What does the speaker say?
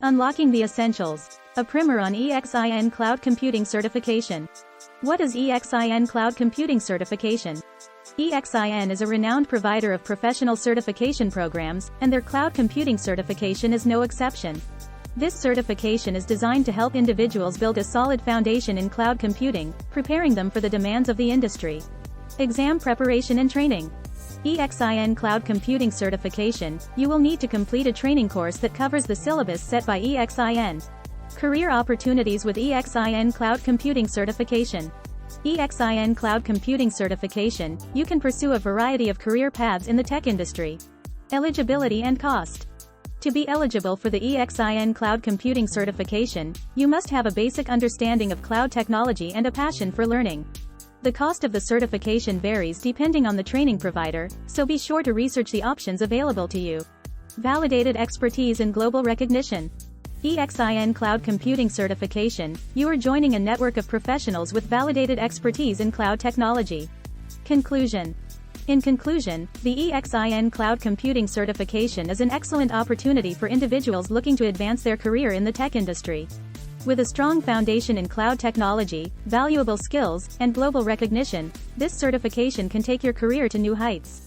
Unlocking the Essentials. A primer on EXIN Cloud Computing Certification. What is EXIN Cloud Computing Certification? EXIN is a renowned provider of professional certification programs, and their cloud computing certification is no exception. This certification is designed to help individuals build a solid foundation in cloud computing, preparing them for the demands of the industry. Exam preparation and training. EXIN Cloud Computing Certification, you will need to complete a training course that covers the syllabus set by EXIN. Career opportunities with EXIN Cloud Computing Certification. EXIN Cloud Computing Certification, you can pursue a variety of career paths in the tech industry. Eligibility and cost. To be eligible for the EXIN Cloud Computing Certification, you must have a basic understanding of cloud technology and a passion for learning. The cost of the certification varies depending on the training provider, so be sure to research the options available to you. Validated expertise in global recognition. EXIN Cloud Computing Certification, you are joining a network of professionals with validated expertise in cloud technology. Conclusion. In conclusion, the EXIN Cloud Computing Certification is an excellent opportunity for individuals looking to advance their career in the tech industry. With a strong foundation in cloud technology, valuable skills, and global recognition, this certification can take your career to new heights.